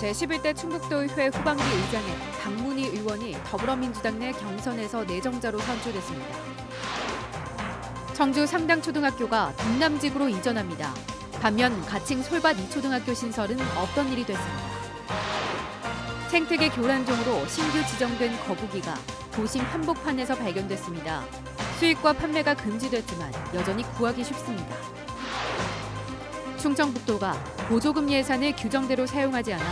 제11대 충북도의회 후반기 의장에 박문희 의원이 더불어민주당 내 경선에서 내정자로 선출됐습니다. 청주 상당초등학교가 동남지구로 이전합니다. 반면 가칭 솔밭 2초등학교 신설은 없던 일이 됐습니다. 생태계 교란종으로 신규 지정된 거북이가 도심 한복판에서 발견됐습니다. 수입과 판매가 금지됐지만 여전히 구하기 쉽습니다. 충청북도가 보조금 예산을 규정대로 사용하지 않아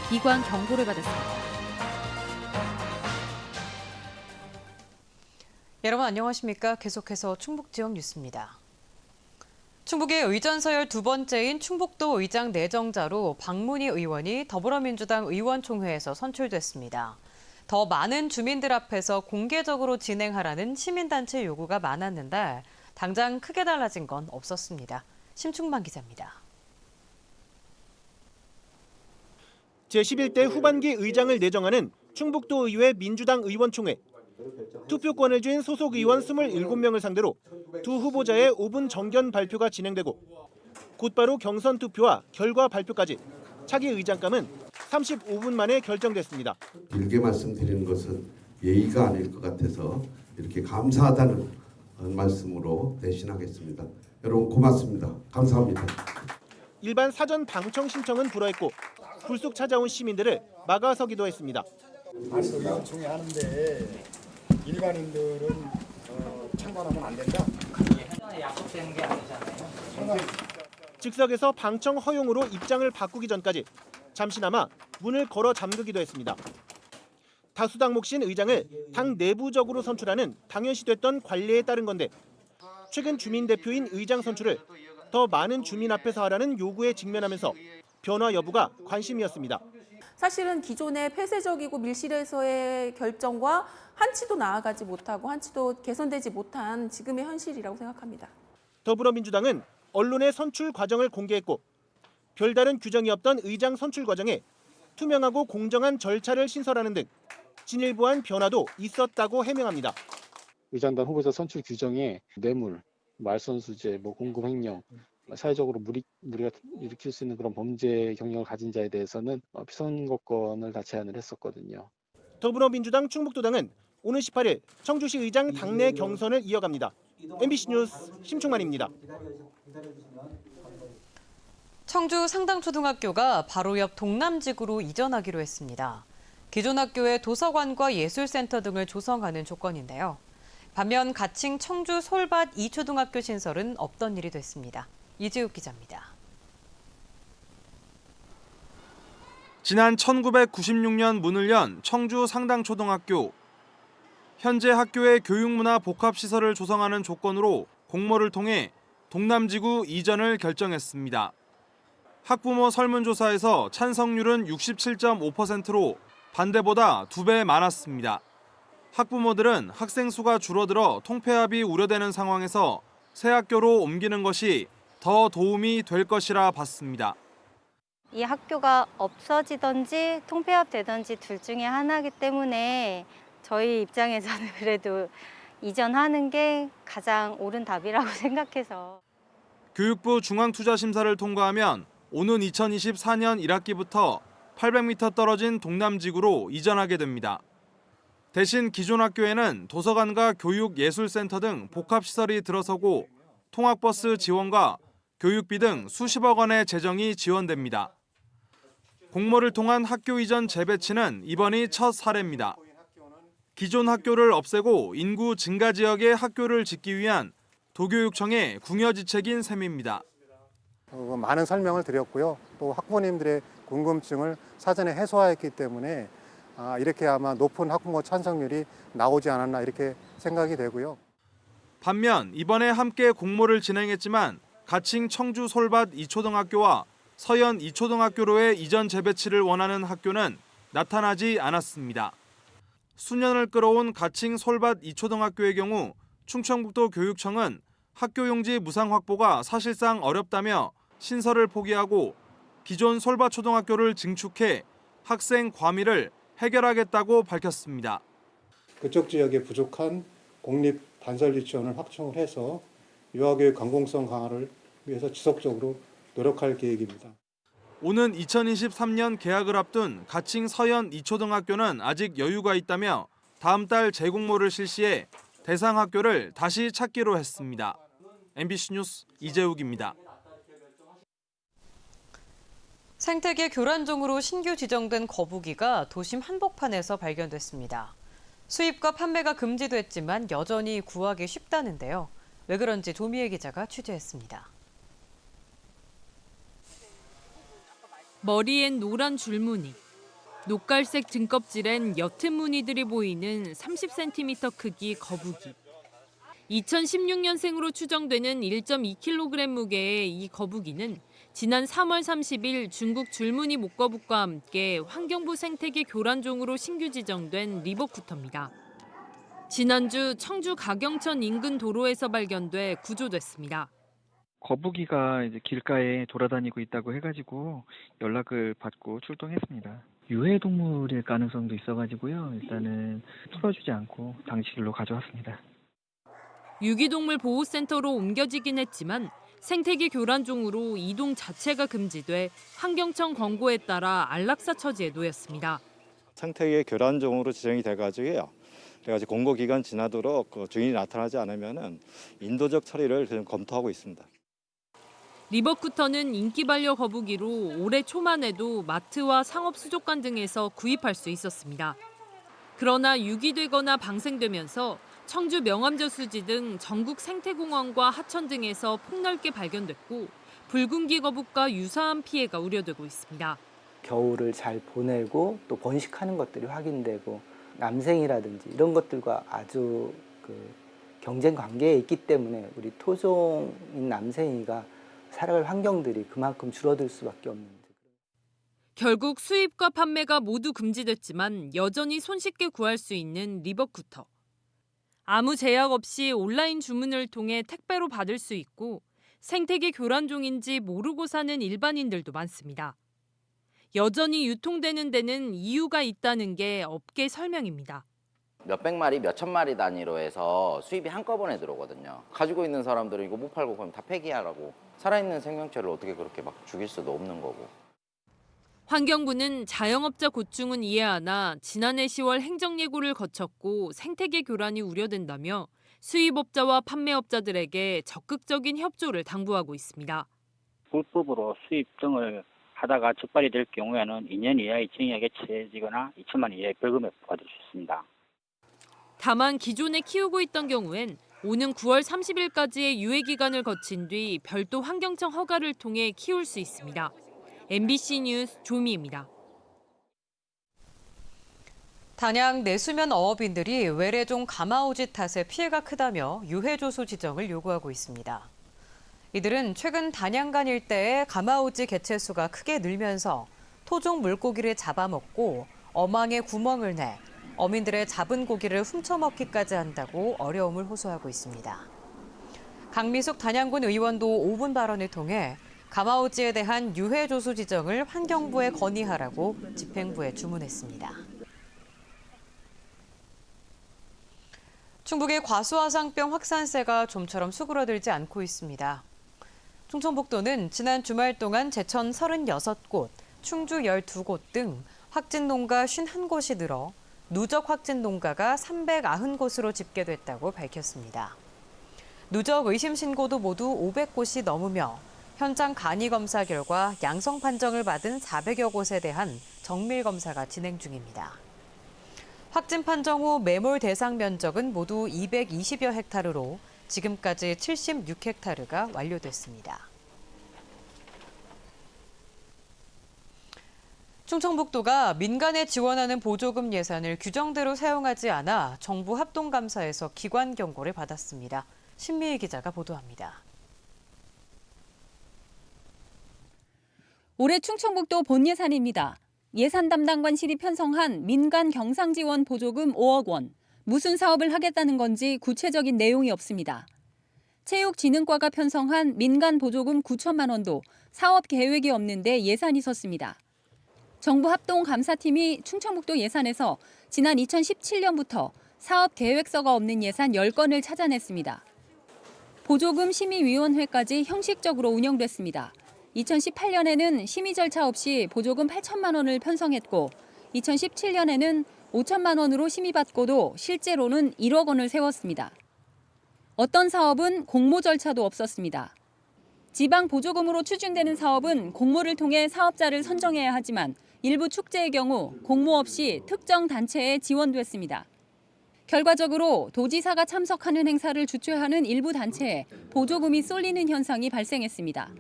기관 경고를 받았습니다. 여러분 안녕하십니까? 계속해서 충북 지역 뉴스입니다. 충북의 의전 서열 두 번째인 충북도 의장 내정자로 박문희 의원이 더불어민주당 의원총회에서 선출됐습니다. 더 많은 주민들 앞에서 공개적으로 진행하라는 시민단체 요구가 많았는데 당장 크게 달라진 건 없었습니다. 심충만 기자입니다. 제11대 후반기 의장을 내정하는 충북도의회 민주당 의원총회. 투표권을 쥔 소속 의원 27명을 상대로 두 후보자의 5분 정견 발표가 진행되고 곧바로 경선 투표와 결과 발표까지 차기 의장감은 35분 만에 결정됐습니다. 길게 말씀드리는 것은 예의가 아닐 것 같아서 이렇게 감사하다는 말씀으로 대신하겠습니다. 여러분 고맙습니다. 감사합니다. 일반 사전 방청 신청은 불허했고 불쑥 찾아온 시민들을 막아서기도 했습니다. 의원총회 하는데 일반인들은 참관하면 안 된다. 약속되는 게 아니잖아요. 즉석에서 방청 허용으로 입장을 바꾸기 전까지 잠시나마 문을 걸어 잠그기도 했습니다. 다수당 몫인 의장을 당 내부적으로 선출하는 당연시됐던 관례에 따른 건데 최근 주민 대표인 의장 선출을 더 많은 주민 앞에서 하라는 요구에 직면하면서 변화 여부가 관심이었습니다. 사실은 기존의 폐쇄적이고 밀실에서의 결정과 한치도 나아가지 못하고 한치도 개선되지 못한 지금의 현실이라고 생각합니다. 더불어민주당은 언론의 선출 과정을 공개했고 별다른 규정이 없던 의장 선출 과정에 투명하고 공정한 절차를 신설하는 등 진일보한 변화도 있었다고 해명합니다. 의장단 후보자 선출 규정에 뇌물, 말선수재, 공금 횡령, 사회적으로 무리가 일으킬 수 있는 그런 범죄 경력을 가진 자에 대해서는 피선거권을 다 제한을 했었거든요. 더불어민주당 충북도당은 오는 18일 청주시 의장 당내 경선을 이어갑니다. MBC 뉴스 심충만입니다. 청주 상당초등학교가 바로 옆 동남지구로 이전하기로 했습니다. 기존 학교의 도서관과 예술센터 등을 조성하는 조건인데요. 반면 가칭 청주 솔밭 2초등학교 신설은 없던 일이 됐습니다. 이지욱 기자입니다. 지난 1996년 문을 연 청주 상당초등학교. 현재 학교의 교육문화 복합시설을 조성하는 조건으로 공모를 통해 동남지구 이전을 결정했습니다. 학부모 설문조사에서 찬성률은 67.5%로 반대보다 2배 많았습니다. 학부모들은 학생 수가 줄어들어 통폐합이 우려되는 상황에서 새 학교로 옮기는 것이 더 도움이 될 것이라 봤습니다. 이 학교가 없어지든지 통폐합되든지 둘 중에 하나이기 때문에 저희 입장에서는 그래도 이전하는 게 가장 옳은 답이라고 생각해서. 교육부 중앙투자심사를 통과하면 오는 2024년 1학기부터 800m 떨어진 동남지구로 이전하게 됩니다. 대신 기존 학교에는 도서관과 교육예술센터 등 복합시설이 들어서고 통학버스 지원과 교육비 등 수십억 원의 재정이 지원됩니다. 공모를 통한 학교 이전 재배치는 이번이 첫 사례입니다. 기존 학교를 없애고 인구 증가 지역에 학교를 짓기 위한 도교육청의 궁여지책인 셈입니다. 많은 설명을 드렸고요. 또 학부모님들의 궁금증을 사전에 해소하였기 때문에 이렇게 아마 높은 학부모 찬성률이 나오지 않았나 이렇게 생각이 되고요. 반면 이번에 함께 공모를 진행했지만 가칭 청주 솔밭 2초등학교와 서현 2초등학교로의 이전 재배치를 원하는 학교는 나타나지 않았습니다. 수년을 끌어온 가칭 솔밭 2초등학교의 경우 충청북도 교육청은 학교 용지 무상 확보가 사실상 어렵다며 신설을 포기하고 기존 솔밭 초등학교를 증축해 학생 과밀을 해결하겠다고 밝혔습니다. 그쪽 지역에 부족한 공립 단설 유치원을 확충을 해서 유아교육 강공성 강화를 위해서 지속적으로 노력할 계획입니다. 오는 2023년 개학을 앞둔 가칭 서현 이초등학교는 아직 여유가 있다며 다음 달 재공모를 실시해 대상 학교를 다시 찾기로 했습니다. MBC 뉴스 이재욱입니다. 생태계 교란종으로 신규 지정된 거북이가 도심 한복판에서 발견됐습니다. 수입과 판매가 금지됐지만 여전히 구하기 쉽다는데요. 왜 그런지 조미애 기자가 취재했습니다. 머리엔 노란 줄무늬, 녹갈색 등껍질엔 옅은 무늬들이 보이는 30cm 크기 거북이. 2016년생으로 추정되는 1.2kg 무게의 이 거북이는 지난 3월 30일 중국 줄무늬 목거북과 함께 환경부 생태계 교란종으로 신규 지정된 리버쿠터입니다. 지난주 청주 가경천 인근 도로에서 발견돼 구조됐습니다. 거북이가 이제 길가에 돌아다니고 있다고 해가지고 연락을 받고 출동했습니다. 유해 동물일 가능성도 있어가지고요. 일단은 풀어주지 않고 당직일로 가져왔습니다. 유기동물 보호센터로 옮겨지긴 했지만 생태계 교란종으로 이동 자체가 금지돼 환경청 권고에 따라 안락사 처지에 놓였습니다. 생태계 교란종으로 지정이 돼가지고요. 그래가지고 공고 기간 지나도록 그 증인이 나타나지 않으면은 인도적 처리를 지금 검토하고 있습니다. 리버쿠터는 인기 반려 거북이로 올해 초만 해도 마트와 상업 수족관 등에서 구입할 수 있었습니다. 그러나 유기되거나 방생되면서 청주 명암저수지 등 전국 생태공원과 하천 등에서 폭넓게 발견됐고 붉은기 거북과 유사한 피해가 우려되고 있습니다. 겨울을 잘 보내고 또 번식하는 것들이 확인되고 남생이라든지 이런 것들과 아주 경쟁 관계에 있기 때문에 우리 토종인 남생이가 살아갈 환경들이 그만큼 줄어들 수밖에 없는. 결국 수입과 판매가 모두 금지됐지만 여전히 손쉽게 구할 수 있는 리버쿠터. 아무 제약 없이 온라인 주문을 통해 택배로 받을 수 있고 생태계 교란종인지 모르고 사는 일반인들도 많습니다. 여전히 유통되는 데는 이유가 있다는 게 업계 설명입니다. 몇백 마리, 몇천 마리 단위로 해서 수입이 한꺼번에 들어오거든요. 가지고 있는 사람들은 이거 못 팔고 그럼 다 폐기하라고. 살아있는 생명체를 어떻게 그렇게 막 죽일 수도 없는 거고. 환경부는 자영업자 고충은 이해하나 지난해 10월 행정예고를 거쳤고 생태계 교란이 우려된다며 수입업자와 판매업자들에게 적극적인 협조를 당부하고 있습니다. 불법으로 수입 등을 하다가 적발이 될 경우에는 2년 이하의 징역에 처해지거나 2천만 원 이하의 벌금에 부과될 수 있습니다. 다만 기존에 키우고 있던 경우엔 오는 9월 30일까지의 유예 기간을 거친 뒤 별도 환경청 허가를 통해 키울 수 있습니다. MBC 뉴스 조미입니다. 단양 내수면 어업인들이 외래종 가마오지 탓에 피해가 크다며 유해조수 지정을 요구하고 있습니다. 이들은 최근 단양간 일대에 가마오지 개체수가 크게 늘면서 토종 물고기를 잡아먹고 어망에 구멍을 내 어민들의 잡은 고기를 훔쳐먹기까지 한다고 어려움을 호소하고 있습니다. 강미숙 단양군 의원도 5분 발언을 통해 가마오지에 대한 유해조수 지정을 환경부에 건의하라고 집행부에 주문했습니다. 충북의 과수화상병 확산세가 좀처럼 수그러들지 않고 있습니다. 충청북도는 지난 주말 동안 제천 36곳, 충주 12곳 등 확진 농가 51곳이 늘어 누적 확진 농가가 390곳으로 집계됐다고 밝혔습니다. 누적 의심 신고도 모두 500곳이 넘으며 현장 간이 검사 결과 양성 판정을 받은 400여 곳에 대한 정밀 검사가 진행 중입니다. 확진 판정 후 매몰 대상 면적은 모두 220여 헥타르로 지금까지 76헥타르가 완료됐습니다. 충청북도가 민간에 지원하는 보조금 예산을 규정대로 사용하지 않아 정부 합동감사에서 기관 경고를 받았습니다. 신미희 기자가 보도합니다. 올해 충청북도 본 예산입니다. 예산 담당관실이 편성한 민간 경상지원 보조금 5억 원. 무슨 사업을 하겠다는 건지 구체적인 내용이 없습니다. 체육진흥과가 편성한 민간 보조금 9천만 원도 사업 계획이 없는데 예산이 섰습니다. 정부 합동감사팀이 충청북도 예산에서 지난 2017년부터 사업 계획서가 없는 예산 10건을 찾아냈습니다. 보조금 심의위원회까지 형식적으로 운영됐습니다. 2018년에는 심의 절차 없이 보조금 8천만 원을 편성했고 2017년에는 5천만 원으로 심의받고도 실제로는 1억 원을 세웠습니다. 어떤 사업은 공모 절차도 없었습니다. 지방 보조금으로 추진되는 사업은 공모를 통해 사업자를 선정해야 하지만 일부 축제의 경우 공모 없이 특정 단체에 지원됐습니다. 결과적으로 도지사가 참석하는 행사를 주최하는 일부 단체에 보조금이 쏠리는 현상이 발생했습니다.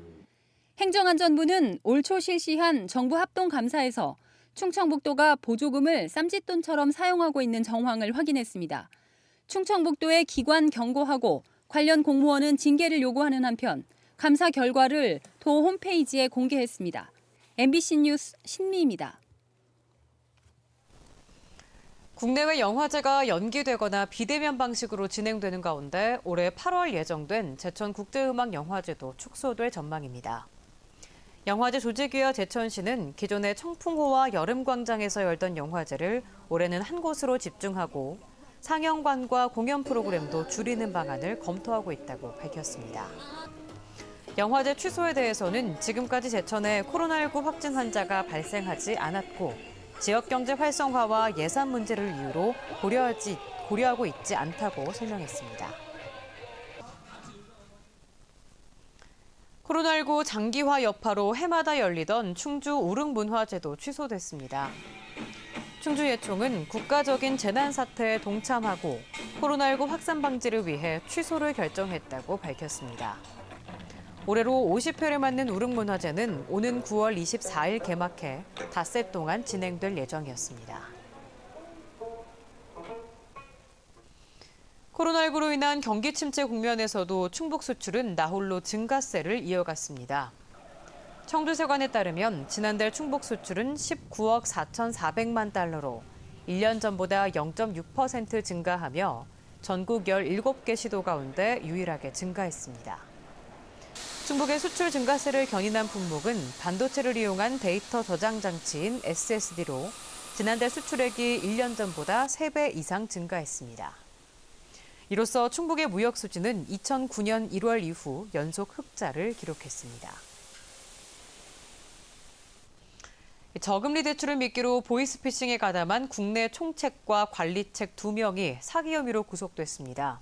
행정안전부는 올 초 실시한 정부 합동감사에서 충청북도가 보조금을 쌈짓돈처럼 사용하고 있는 정황을 확인했습니다. 충청북도에 기관 경고하고 관련 공무원은 징계를 요구하는 한편 감사 결과를 도 홈페이지에 공개했습니다. MBC 뉴스 신미입니다. 국내외 영화제가 연기되거나 비대면 방식으로 진행되는 가운데 올해 8월 예정된 제천국제음악영화제도 축소될 전망입니다. 영화제 조직위와 제천시는 기존의 청풍호와 여름광장에서 열던 영화제를 올해는 한 곳으로 집중하고 상영관과 공연 프로그램도 줄이는 방안을 검토하고 있다고 밝혔습니다. 영화제 취소에 대해서는 지금까지 제천에 코로나19 확진 환자가 발생하지 않았고 지역경제 활성화와 예산 문제를 이유로 고려하고 있지 않다고 설명했습니다. 코로나19 장기화 여파로 해마다 열리던 충주 우릉문화제도 취소됐습니다. 충주예총은 국가적인 재난사태에 동참하고 코로나19 확산 방지를 위해 취소를 결정했다고 밝혔습니다. 올해로 50회를 맞는 우릉문화제는 오는 9월 24일 개막해 닷새 동안 진행될 예정이었습니다. 코로나19로 인한 경기 침체 국면에서도 충북 수출은 나홀로 증가세를 이어갔습니다. 청주세관에 따르면 지난달 충북 수출은 19억 4,400만 달러로 1년 전보다 0.6% 증가하며 전국 17개 시도 가운데 유일하게 증가했습니다. 충북의 수출 증가세를 견인한 품목은 반도체를 이용한 데이터 저장 장치인 SSD로 지난달 수출액이 1년 전보다 3배 이상 증가했습니다. 이로써 충북의 무역 수지는 2009년 1월 이후 연속 흑자를 기록했습니다. 저금리 대출을 미끼로 보이스피싱에 가담한 국내 총책과 관리책 2명이 사기 혐의로 구속됐습니다.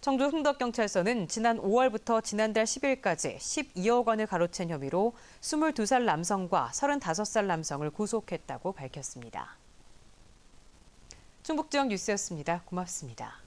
청주 흥덕경찰서는 지난 5월부터 지난달 10일까지 12억 원을 가로챈 혐의로 22살 남성과 35살 남성을 구속했다고 밝혔습니다. 충북지역 뉴스였습니다. 고맙습니다.